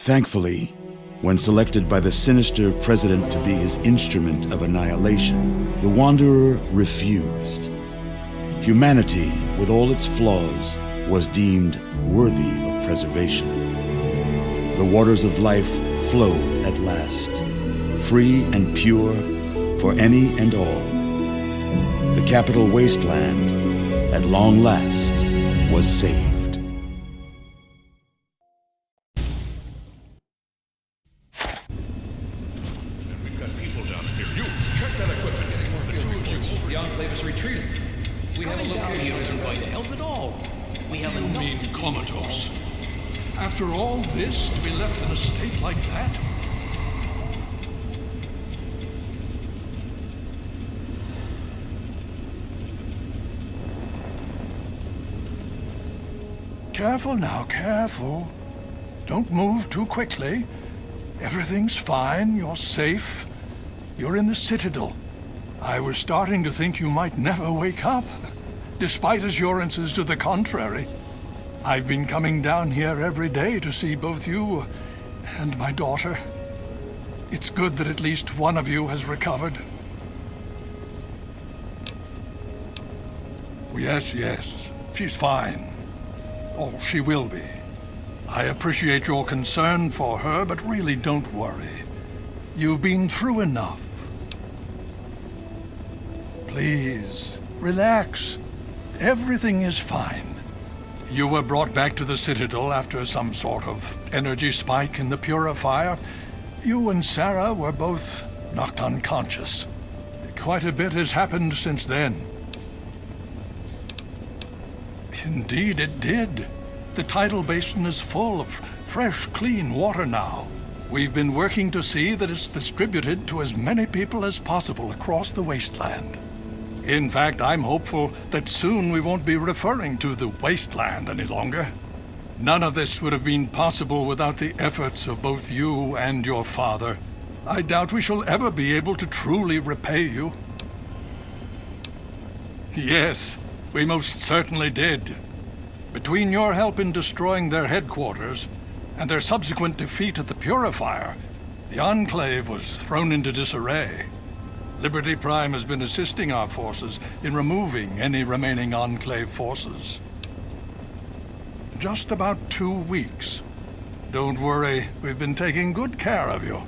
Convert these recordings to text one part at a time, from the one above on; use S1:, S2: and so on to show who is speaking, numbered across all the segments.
S1: Thankfully, when selected by the sinister president to be his instrument of annihilation, the Wanderer refused. Humanity, with all its flaws, was deemed worthy of preservation. The waters of life flowed at last, free and pure for any and all. The Capital Wasteland, at long last, was saved.
S2: We've got people down here. You, check that equipment. The two of you.
S3: The Enclave is retreating. We have a location.
S4: Isn't going to help at all. We have
S2: You
S4: enough.
S2: mean comatose? After all this, to be left in a state like that? Careful now, careful. Don't move too quickly. Everything's fine, you're safe. You're in the Citadel. I was starting to think you might never wake up, despite assurances to the contrary. I've been coming down here every day to see both you and my daughter. It's good that at least one of you has recovered. Yes, she's fine. Oh, she will be. I appreciate your concern for her, but really don't worry. You've been through enough. Please, relax. Everything is fine. You were brought back to the Citadel after some sort of energy spike in the purifier. You and Sarah were both knocked unconscious. Quite a bit has happened since then. Indeed, it did. The tidal basin is full of fresh, clean water now. We've been working to see that it's distributed to as many people as possible across the wasteland. In fact, I'm hopeful that soon we won't be referring to the wasteland any longer. None of this would have been possible without the efforts of both you and your father. I doubt we shall ever be able to truly repay you. Yes, we most certainly did. Between your help in destroying their headquarters and their subsequent defeat at the Purifier, the Enclave was thrown into disarray. Liberty Prime has been assisting our forces in removing any remaining Enclave forces. Just about 2 weeks. Don't worry, we've been taking good care of you.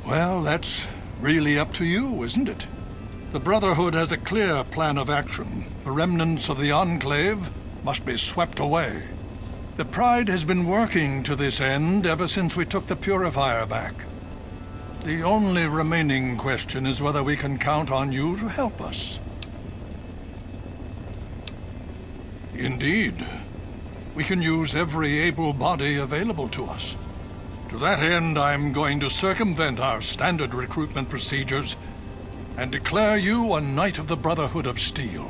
S2: Well, that's really up to you, isn't it? The Brotherhood has a clear plan of action. The remnants of the Enclave must be swept away. The Pride has been working to this end ever since we took the Purifier back. The only remaining question is whether we can count on you to help us. Indeed. We can use every able body available to us. To that end, I'm going to circumvent our standard recruitment procedures and declare you a Knight of the Brotherhood of Steel.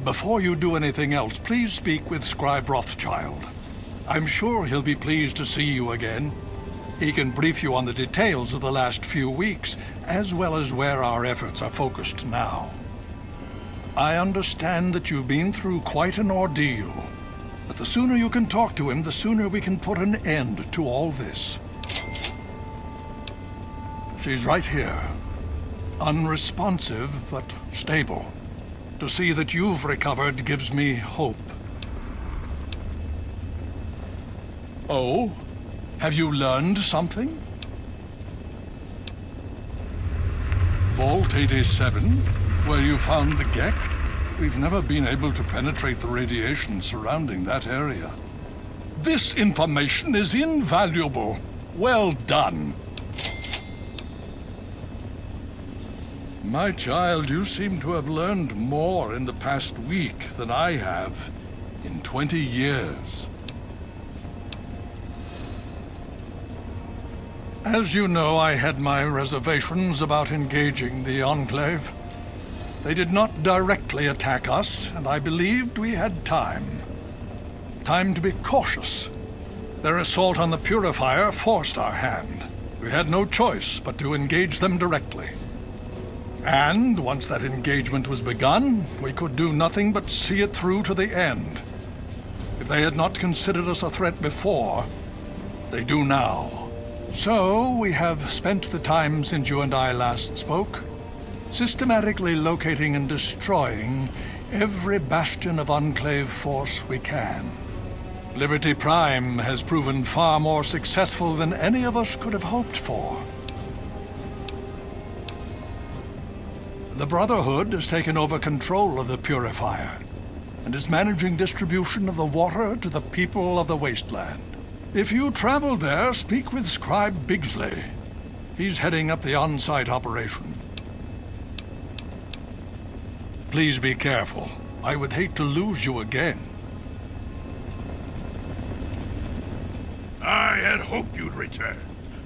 S2: Before you do anything else, please speak with Scribe Rothschild. I'm sure he'll be pleased to see you again. He can brief you on the details of the last few weeks, as well as where our efforts are focused now. I understand that you've been through quite an ordeal, but the sooner you can talk to him, the sooner we can put an end to all this. She's right here. Unresponsive, but stable. To see that you've recovered gives me hope. Oh? Have you learned something? Vault 87, where you found the Gek? We've never been able to penetrate the radiation surrounding that area. This information is invaluable. Well done. My child, you seem to have learned more in the past week than I have in 20 years. As you know, I had my reservations about engaging the Enclave. They did not directly attack us, and I believed we had time. Time to be cautious. Their assault on the Purifier forced our hand. We had no choice but to engage them directly. And once that engagement was begun, we could do nothing but see it through to the end. If they had not considered us a threat before, They do now. So, we have spent the time since you and I last spoke, systematically locating and destroying every bastion of Enclave force we can. Liberty Prime has proven far more successful than any of us could have hoped for. The Brotherhood has taken over control of the Purifier and is managing distribution of the water to the people of the Wasteland. If you travel there, speak with Scribe Bigsley. He's heading up the on-site operation. Please be careful. I would hate to lose you again.
S5: I had hoped you'd return.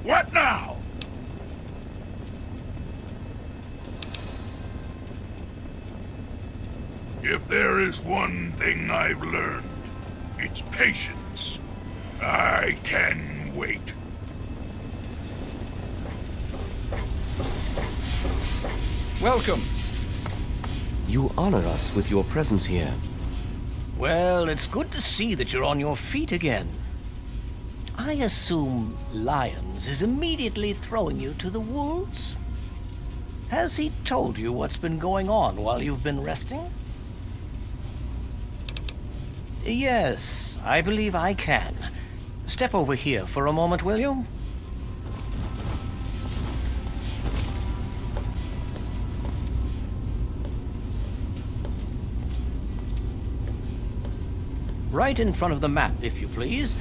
S5: What now? If there is one thing I've learned, it's patience. I can wait.
S3: Welcome.
S6: You honor us with your presence here.
S4: Well, it's good to see that you're on your feet again. I assume Lyons is immediately throwing you to the wolves? Has he told you what's been going on while you've been resting? Yes, I believe I can. Step over here for a moment, will you? Right in front of the map, if you please.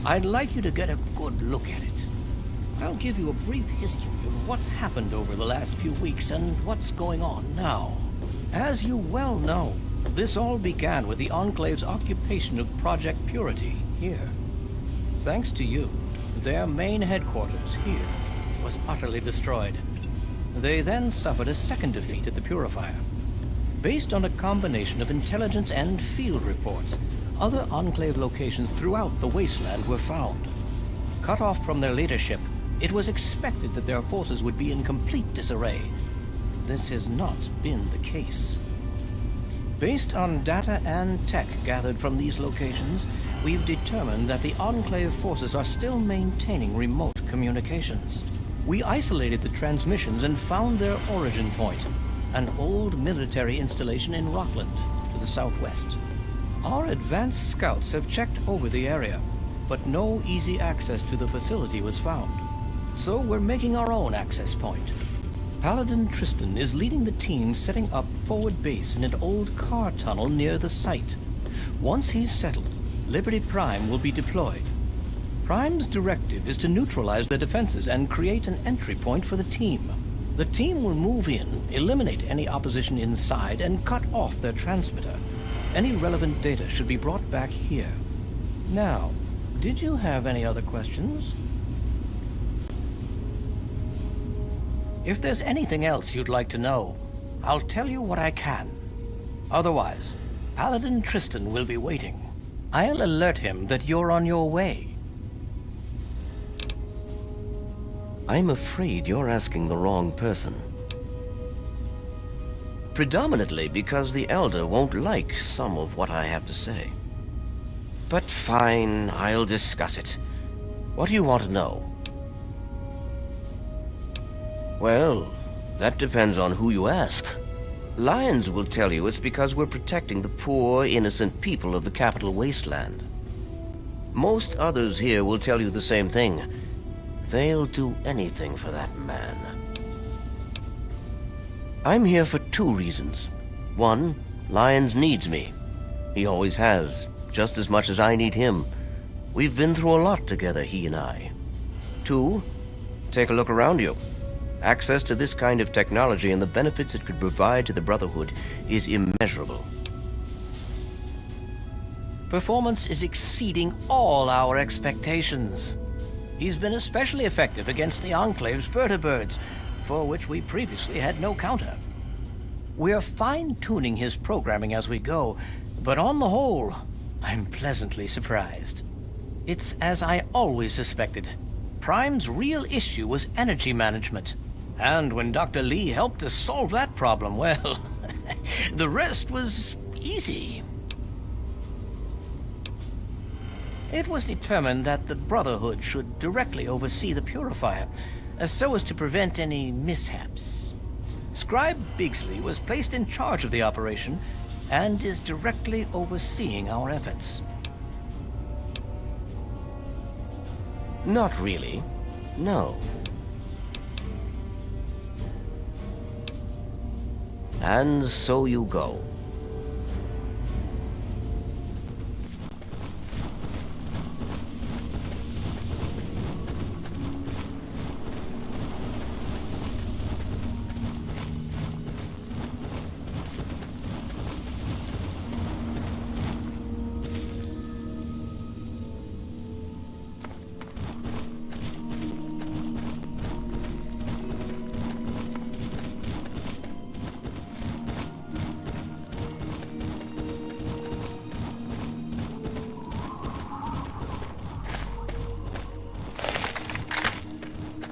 S4: I'd like you to get a good look at it. I'll give you a brief history of what's happened over the last few weeks and what's going on now. As you well know, this all began with the Enclave's occupation of Project Purity here. Thanks to you, their main headquarters here was utterly destroyed. They then suffered a second defeat at the Purifier. Based on a combination of intelligence and field reports, other Enclave locations throughout the Wasteland were found. Cut off from their leadership, it was expected that their forces would be in complete disarray. This has not been the case. Based on data and tech gathered from these locations, we've determined that the Enclave forces are still maintaining remote communications. We isolated the transmissions and found their origin point, an old military installation in Rockland, to the southwest. Our advanced scouts have checked over the area, but no easy access to the facility was found. So we're making our own access point. Paladin Tristan is leading the team setting up forward base in an old car tunnel near the site. Once he's settled, Liberty Prime will be deployed. Prime's directive is to neutralize the defenses and create an entry point for the team. The team will move in, eliminate any opposition inside, and cut off their transmitter. Any relevant data should be brought back here. Now, did you have any other questions? If there's anything else you'd like to know, I'll tell you what I can. Otherwise, Paladin Tristan will be waiting. I'll alert him that you're on your way.
S6: I'm afraid you're asking the wrong person. Predominantly because the Elder won't like some of what I have to say. But fine, I'll discuss it. What do you want to know? Well, that depends on who you ask. Lyons will tell you it's because we're protecting the poor, innocent people of the Capital Wasteland. Most others here will tell you the same thing. They'll do anything for that man. I'm here for two reasons. One, Lyons needs me. He always has, just as much as I need him. We've been through a lot together, he and I. Two, take a look around you. Access to this kind of technology and the benefits it could provide to the Brotherhood is immeasurable.
S4: Performance is exceeding all our expectations. He's been especially effective against the Enclave's vertibirds, for which we previously had no counter. We're fine-tuning his programming as we go, but on the whole, I'm pleasantly surprised. It's as I always suspected. Prime's real issue was energy management. And when Dr. Lee helped us solve that problem, well, the rest was easy. It was determined that the Brotherhood should directly oversee the purifier, so as to prevent any mishaps. Scribe Bigsley was placed in charge of the operation and is directly overseeing our efforts.
S6: Not really. No. And so you go.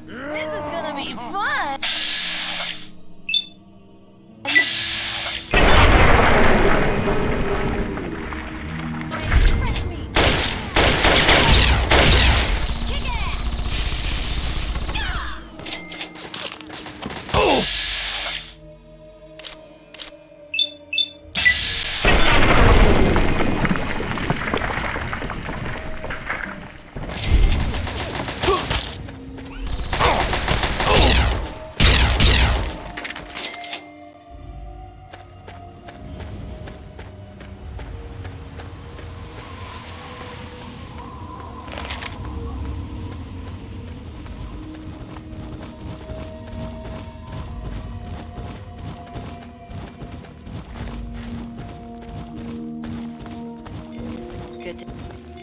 S7: This is gonna be fun!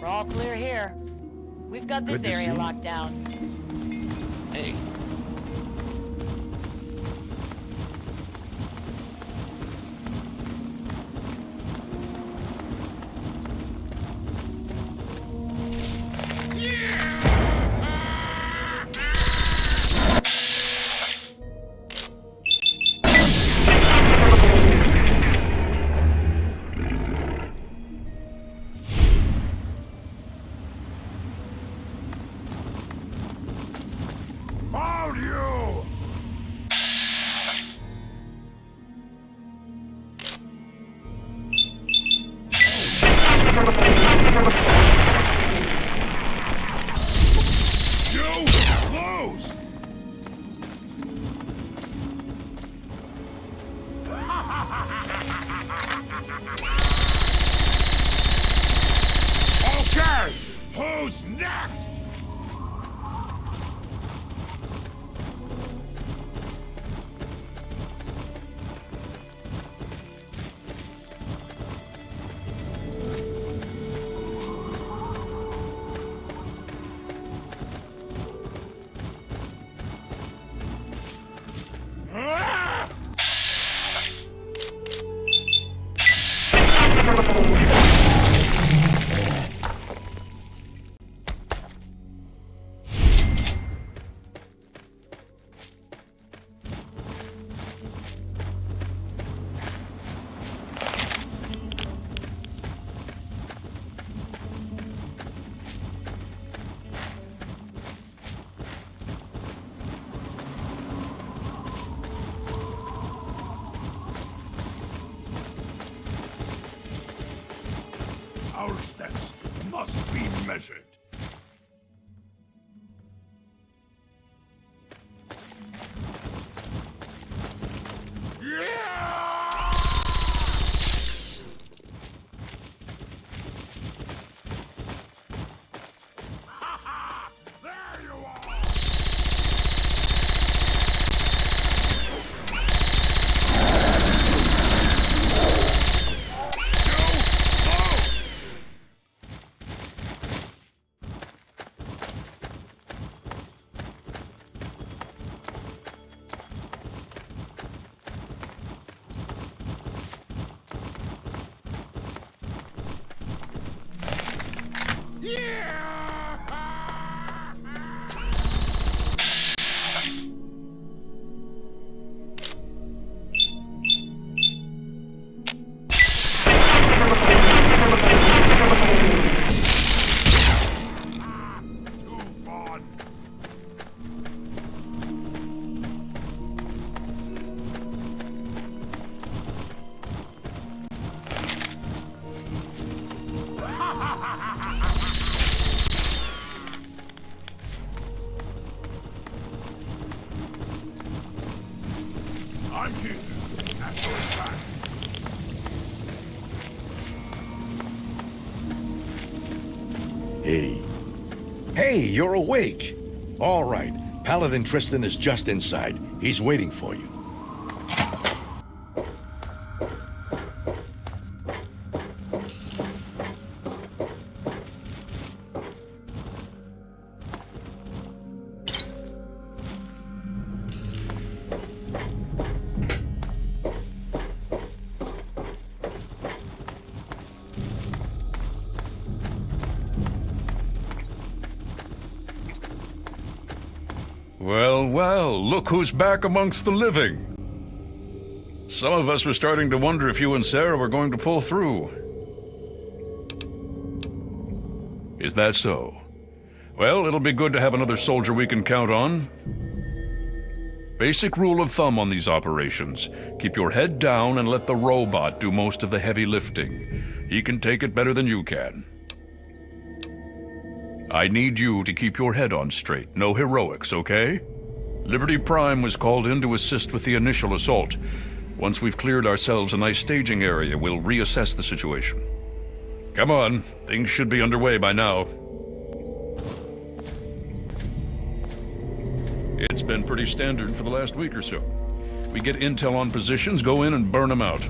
S8: We're all clear here. We've got this
S1: Good to
S8: area
S1: see.
S8: locked down.
S3: Hey,
S5: Hold you! You close! Okay, who's next? Our steps must be measured. There you are!
S9: Hey. Hey, you're awake. All right. Paladin Tristan is just inside. He's waiting for you.
S10: Well, well, look who's back amongst the living. Some of us were starting to wonder if you and Sarah were going to pull through. Is that so? Well, it'll be good to have another soldier we can count on. Basic rule of thumb on these operations: keep your head down and let the robot do most of the heavy lifting. He can take it better than you can. I need you to keep your head on straight. No heroics, okay? Liberty Prime was called in to assist with the initial assault. Once we've cleared ourselves a nice staging area, we'll reassess the situation. Come on, things should be underway by now. It's been pretty standard for the last week or so. We get intel on positions, go in and burn them out.